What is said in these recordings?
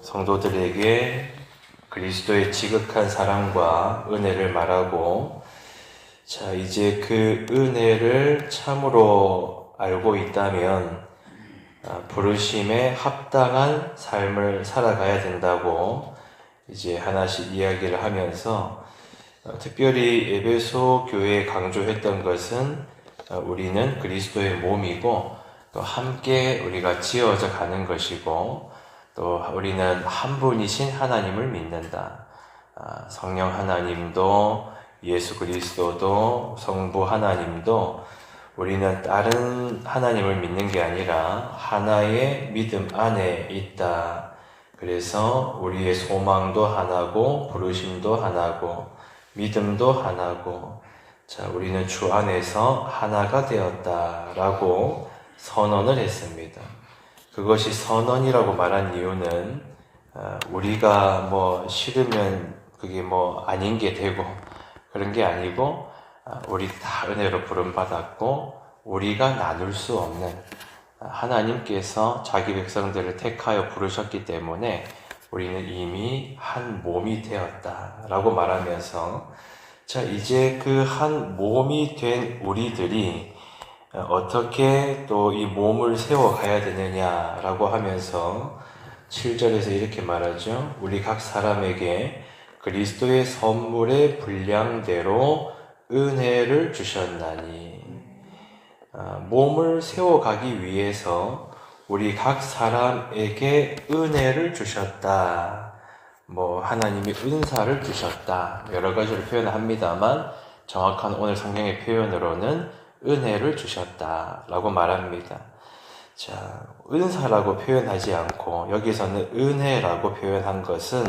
성도들에게 그리스도의 지극한 사랑과 은혜를 말하고, 자, 이제 그 은혜를 참으로 알고 있다면 부르심에 합당한 삶을 살아가야 된다고 이제 하나씩 이야기를 하면서, 특별히 에베소 교회에 강조했던 것은 우리는 그리스도의 몸이고 또 함께 우리가 지어져 가는 것이고, 또 우리는 한 분이신 하나님을 믿는다. 성령 하나님도 예수 그리스도도 성부 하나님도 우리는 다른 하나님을 믿는 게 아니라 하나의 믿음 안에 있다. 그래서 우리의 소망도 하나고 부르심도 하나고 믿음도 하나고, 자, 우리는 주 안에서 하나가 되었다라고 선언을 했습니다. 그것이 선언이라고 말한 이유는 우리가 뭐 싫으면 그게 뭐 아닌 게 되고 그런 게 아니고, 우리 다 은혜로 부름받았고 우리가 나눌 수 없는, 하나님께서 자기 백성들을 택하여 부르셨기 때문에 우리는 이미 한 몸이 되었다라고 말하면서, 자, 이제 그 한 몸이 된 우리들이 어떻게 또 이 몸을 세워가야 되느냐라고 하면서 7절에서 이렇게 말하죠. 우리 각 사람에게 그리스도의 선물의 분량대로 은혜를 주셨나니. 몸을 세워가기 위해서 우리 각 사람에게 은혜를 주셨다. 뭐 하나님이 은사를 주셨다. 여러 가지로 표현을 합니다만 정확한 오늘 성경의 표현으로는 은혜를 주셨다라고 말합니다. 자, 은사라고 표현하지 않고 여기서는 은혜라고 표현한 것은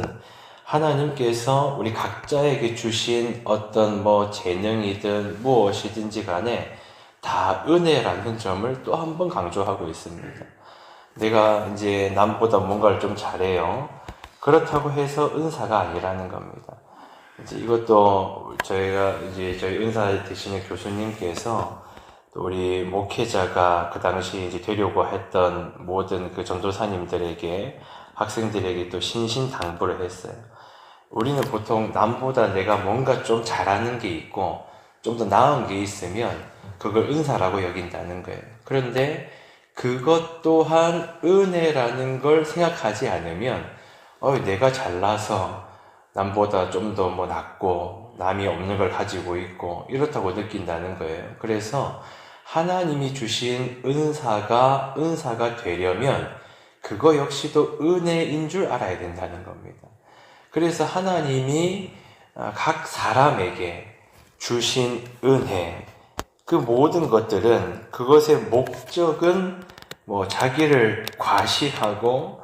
하나님께서 우리 각자에게 주신 어떤 뭐 재능이든 무엇이든지 간에 다 은혜라는 점을 또 한 번 강조하고 있습니다. 내가 이제 남보다 뭔가를 좀 잘해요. 그렇다고 해서 은사가 아니라는 겁니다. 이제 이것도 저희가 이제 저희 은사 되시는 교수님께서 또 우리 목회자가 그 당시 이제 되려고 했던 모든 그 전도사님들에게, 학생들에게 또 신신당부를 했어요. 우리는 보통 남보다 내가 뭔가 좀 잘하는 게 있고 좀 더 나은 게 있으면 그걸 은사라고 여긴다는 거예요. 그런데 그것 또한 은혜라는 걸 생각하지 않으면 내가 잘나서 남보다 좀 더 뭐 낫고 남이 없는 걸 가지고 있고 이렇다고 느낀다는 거예요. 그래서 하나님이 주신 은사가 되려면 그거 역시도 은혜인 줄 알아야 된다는 겁니다. 그래서 하나님이 각 사람에게 주신 은혜, 그 모든 것들은, 그것의 목적은 뭐 자기를 과시하고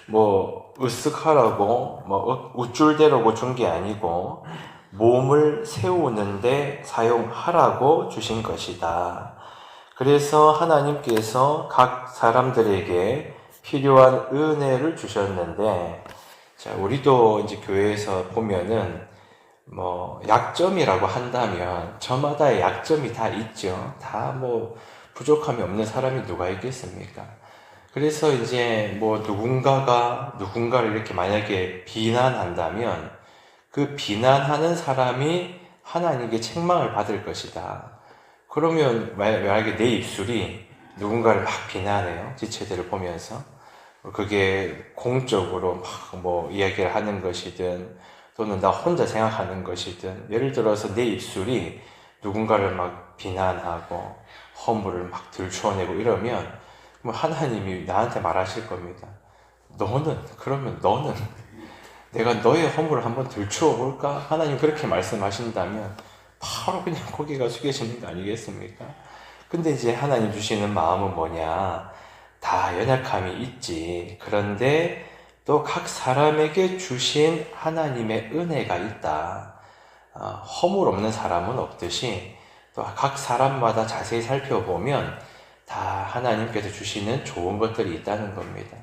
뭐 으쓱하라고 뭐 우쭐대라고 준 게 아니고 몸을 세우는데 사용하라고 주신 것이다. 그래서 하나님께서 각 사람들에게 필요한 은혜를 주셨는데, 자, 우리도 이제 교회에서 보면은 뭐 약점이라고 한다면 저마다의 약점이 다 있죠. 다 뭐 부족함이 없는 사람이 누가 있겠습니까? 그래서 이제 뭐 누군가가 누군가를 이렇게 만약에 비난한다면 그 비난하는 사람이 하나님께 책망을 받을 것이다. 그러면 만약에 내 입술이 누군가를 막 비난해요. 지체들을 보면서. 그게 공적으로 막 뭐 이야기를 하는 것이든 또는 나 혼자 생각하는 것이든, 예를 들어서 내 입술이 누군가를 막 비난하고 허물을 막 들추어내고 이러면 뭐 하나님이 나한테 말하실 겁니다. 그러면 너는 내가 너의 허물을 한번 들추어 볼까? 하나님 그렇게 말씀하신다면 바로 그냥 고개가 숙여지는 거 아니겠습니까? 근데 이제 하나님 주시는 마음은 뭐냐? 다 연약함이 있지. 그런데 또 각 사람에게 주신 하나님의 은혜가 있다. 허물 없는 사람은 없듯이 또 각 사람마다 자세히 살펴보면 다 하나님께서 주시는 좋은 것들이 있다는 겁니다.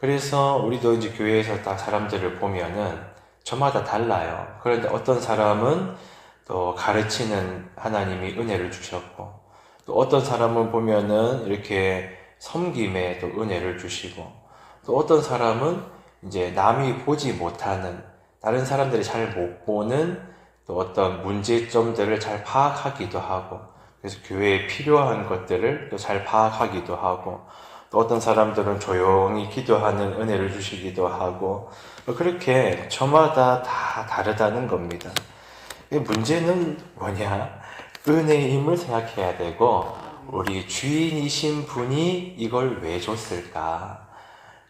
그래서 우리도 이제 교회에서 딱 사람들을 보면은 저마다 달라요. 그런데 어떤 사람은 또 가르치는 하나님이 은혜를 주셨고, 또 어떤 사람을 보면은 이렇게 섬김에 또 은혜를 주시고, 또 어떤 사람은 이제 남이 보지 못하는, 다른 사람들이 잘 못 보는 또 어떤 문제점들을 잘 파악하기도 하고, 그래서 교회에 필요한 것들을 또 잘 파악하기도 하고, 또 어떤 사람들은 조용히 기도하는 은혜를 주시기도 하고, 그렇게 저마다 다 다르다는 겁니다. 문제는 뭐냐? 은혜임을 생각해야 되고, 우리 주인이신 분이 이걸 왜 줬을까?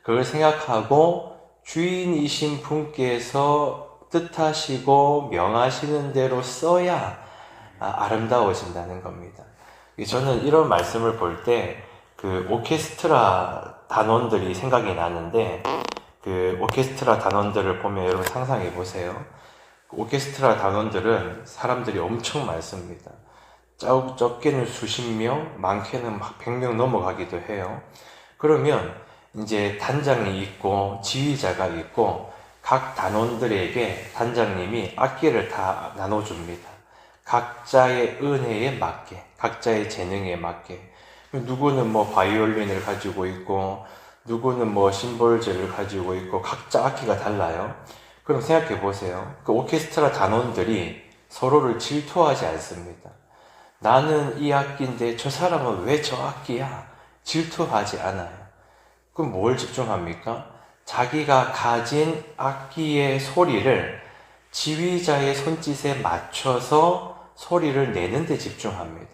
그걸 생각하고 주인이신 분께서 뜻하시고 명하시는 대로 써야 아름다워진다는 겁니다. 저는 이런 말씀을 볼 때 그 오케스트라 단원들이 생각이 나는데, 그 오케스트라 단원들을 보면 여러분 상상해 보세요. 오케스트라 단원들은 사람들이 엄청 많습니다. 적게는 수십 명, 많게는 막 100명 넘어가기도 해요. 그러면 이제 단장이 있고 지휘자가 있고, 각 단원들에게 단장님이 악기를 다 나눠줍니다. 각자의 은혜에 맞게, 각자의 재능에 맞게. 누구는 뭐 바이올린을 가지고 있고, 누구는 뭐 심볼즈를 가지고 있고, 각자 악기가 달라요. 그럼 생각해 보세요. 그 오케스트라 단원들이 서로를 질투하지 않습니다. 나는 이 악기인데 저 사람은 왜 저 악기야? 질투하지 않아요. 그럼 뭘 집중합니까? 자기가 가진 악기의 소리를 지휘자의 손짓에 맞춰서 소리를 내는 데 집중합니다.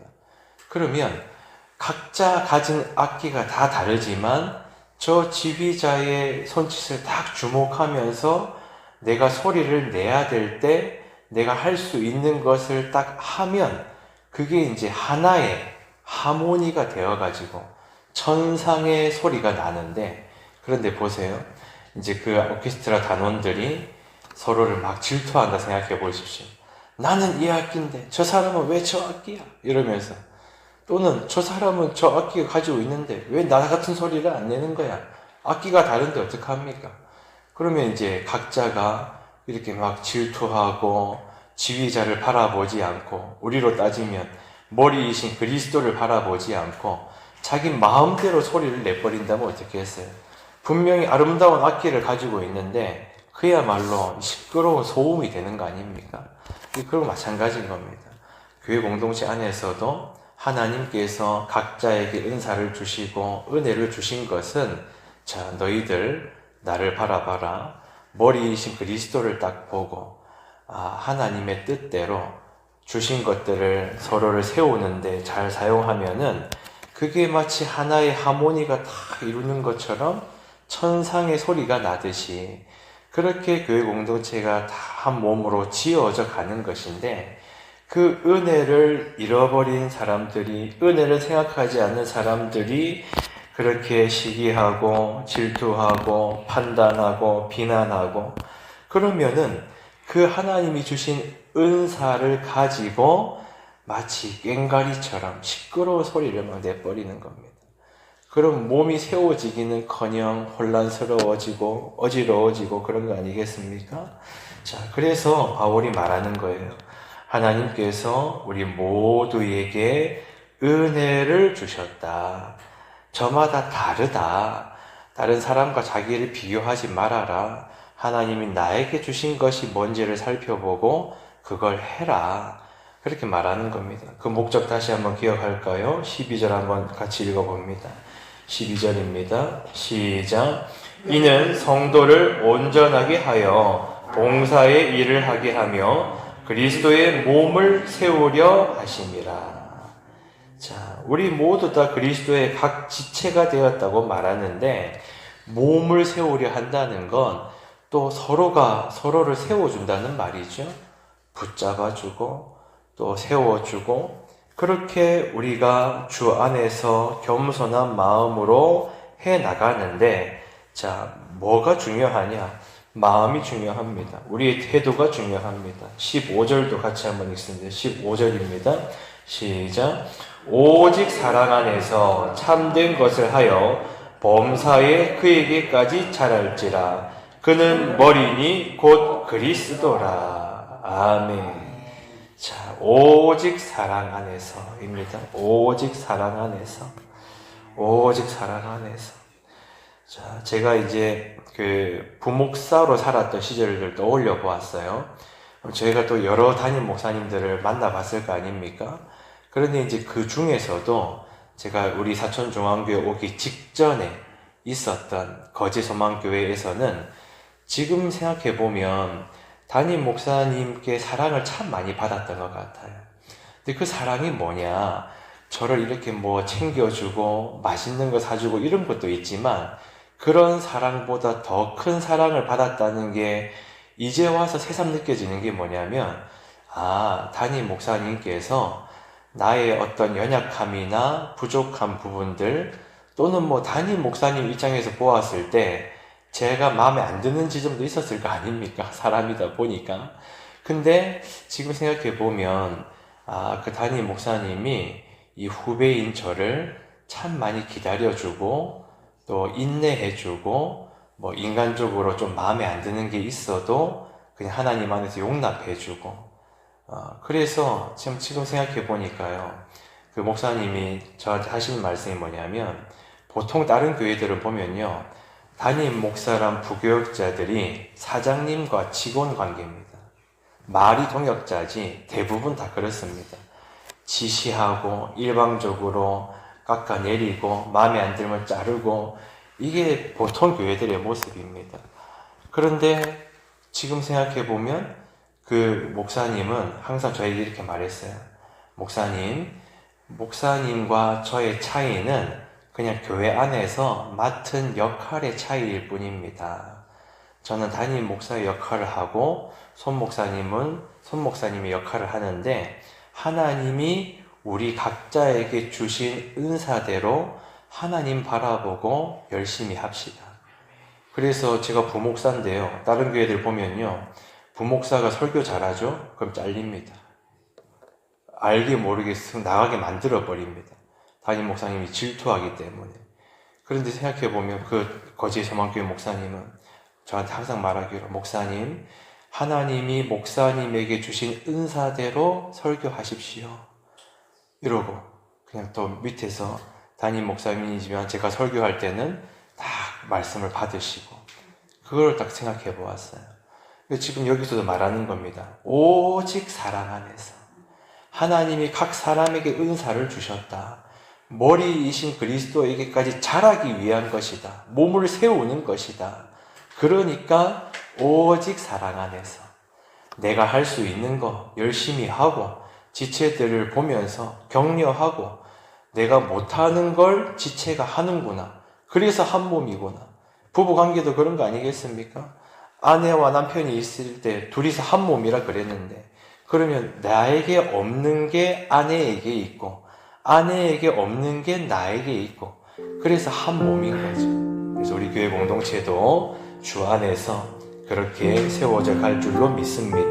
그러면 각자 가진 악기가 다 다르지만 저 지휘자의 손짓을 딱 주목하면서 내가 소리를 내야 될 때 내가 할 수 있는 것을 딱 하면 그게 이제 하나의 하모니가 되어가지고 천상의 소리가 나는데, 그런데 보세요. 이제 그 오케스트라 단원들이 서로를 막 질투한다 생각해 보십시오. 나는 이 악기인데 저 사람은 왜 저 악기야? 이러면서, 또는 저 사람은 저 악기가 가지고 있는데 왜 나 같은 소리를 안 내는 거야? 악기가 다른데 어떡합니까? 그러면 이제 각자가 이렇게 막 질투하고 지휘자를 바라보지 않고, 우리로 따지면 머리이신 그리스도를 바라보지 않고 자기 마음대로 소리를 내버린다면 어떻게 했어요? 분명히 아름다운 악기를 가지고 있는데 그야말로 시끄러운 소음이 되는 거 아닙니까? 그런 마찬가지인 겁니다. 교회 공동체 안에서도 하나님께서 각자에게 은사를 주시고 은혜를 주신 것은, 자, 너희들 나를 바라봐라. 머리이신 그리스도를 딱 보고 하나님의 뜻대로 주신 것들을 서로를 세우는데 잘 사용하면은 그게 마치 하나의 하모니가 다 이루는 것처럼 천상의 소리가 나듯이, 그렇게 교회 공동체가 다 한 몸으로 지어져 가는 것인데, 그 은혜를 잃어버린 사람들이, 은혜를 생각하지 않는 사람들이 그렇게 시기하고 질투하고 판단하고 비난하고, 그러면은 그 하나님이 주신 은사를 가지고 마치 꽹과리처럼 시끄러운 소리를 막 내버리는 겁니다. 그럼 몸이 세워지기는커녕 혼란스러워지고 어지러워지고 그런 거 아니겠습니까? 자, 그래서 바울이 말하는 거예요. 하나님께서 우리 모두에게 은혜를 주셨다. 저마다 다르다. 다른 사람과 자기를 비교하지 말아라. 하나님이 나에게 주신 것이 뭔지를 살펴보고 그걸 해라. 그렇게 말하는 겁니다. 그 목적 다시 한번 기억할까요? 12절 한번 같이 읽어봅니다. 12절입니다. 시작. 이는 성도를 온전하게 하여 봉사의 일을 하게 하며 그리스도의 몸을 세우려 하심이라. 자, 우리 모두 다 그리스도의 각 지체가 되었다고 말하는데, 몸을 세우려 한다는 건 또 서로가 서로를 세워준다는 말이죠. 붙잡아주고 또 세워주고, 그렇게 우리가 주 안에서 겸손한 마음으로 해 나가는데, 자, 뭐가 중요하냐? 마음이 중요합니다. 우리의 태도가 중요합니다. 15절도 같이 한번 읽습니다. 15절입니다. 시작. 오직 사랑 안에서 참된 것을 하여 범사에 그에게까지 자랄지라. 그는 머리니 곧 그리스도라. 아멘. 자, 오직 사랑 안에서입니다. 오직 사랑 안에서. 오직 사랑 안에서. 자, 제가 이제 그 부목사로 살았던 시절을 떠올려 보았어요. 저희가 또 여러 담임 목사님들을 만나봤을 거 아닙니까? 그런데 이제 그 중에서도 제가 우리 사천중앙교회 오기 직전에 있었던 거제소망교회에서는 지금 생각해 보면 담임 목사님께 사랑을 참 많이 받았던 것 같아요. 근데 그 사랑이 뭐냐? 저를 이렇게 뭐 챙겨주고 맛있는 거 사주고 이런 것도 있지만 그런 사랑보다 더 큰 사랑을 받았다는 게 이제 와서 새삼 느껴지는 게 뭐냐면, 담임 목사님께서 나의 어떤 연약함이나 부족한 부분들 또는 뭐 담임 목사님 입장에서 보았을 때 제가 마음에 안 드는 지점도 있었을 거 아닙니까? 사람이다 보니까. 근데 지금 생각해 보면 그 담임 목사님이 이 후배인 저를 참 많이 기다려주고 또 인내해주고 뭐 인간적으로 좀 마음에 안 드는 게 있어도 그냥 하나님 안에서 용납해주고 그래서 지금 생각해 보니까요, 그 목사님이 저한테 하시는 말씀이 뭐냐면, 보통 다른 교회들을 보면요, 담임 목사란 부교역자들이 사장님과 직원 관계입니다. 말이 동역자지 대부분 다 그렇습니다. 지시하고 일방적으로 깎아내리고 마음에 안 들면 자르고, 이게 보통 교회들의 모습입니다. 그런데 지금 생각해 보면 그 목사님은 항상 저에게 이렇게 말했어요. 목사님과 저의 차이는 그냥 교회 안에서 맡은 역할의 차이일 뿐입니다. 저는 담임 목사의 역할을 하고 손 목사님의 역할을 하는데, 하나님이 우리 각자에게 주신 은사대로 하나님 바라보고 열심히 합시다. 그래서 제가 부목사인데요, 다른 교회들 보면요, 부목사가 설교 잘하죠? 그럼 잘립니다. 알게 모르게 나가게 만들어 버립니다. 담임 목사님이 질투하기 때문에. 그런데 생각해보면 그 거제 소망교회 목사님은 저한테 항상 말하기로, 목사님, 하나님이 목사님에게 주신 은사대로 설교하십시오. 이러고 그냥 또 밑에서 담임 목사님이지만 제가 설교할 때는 딱 말씀을 받으시고, 그걸 딱 생각해 보았어요. 지금 여기서도 말하는 겁니다. 오직 사랑 안에서 하나님이 각 사람에게 은사를 주셨다. 머리이신 그리스도에게까지 자라기 위한 것이다. 몸을 세우는 것이다. 그러니까 오직 사랑 안에서 내가 할 수 있는 거 열심히 하고, 지체들을 보면서 격려하고, 내가 못하는 걸 지체가 하는구나. 그래서 한 몸이구나. 부부관계도 그런 거 아니겠습니까? 아내와 남편이 있을 때 둘이서 한 몸이라 그랬는데, 그러면 나에게 없는 게 아내에게 있고 아내에게 없는 게 나에게 있고, 그래서 한 몸인 거죠. 그래서 우리 교회 공동체도 주 안에서 그렇게 세워져 갈 줄로 믿습니다.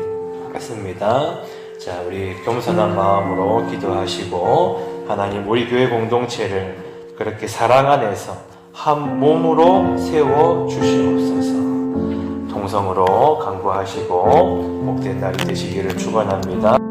자, 우리 겸손한 마음으로 기도하시고, 하나님 우리 교회 공동체를 그렇게 사랑 안에서 한 몸으로 세워 주시옵소서. 동성으로 간구하시고 복된 날이 되시기를 축원합니다.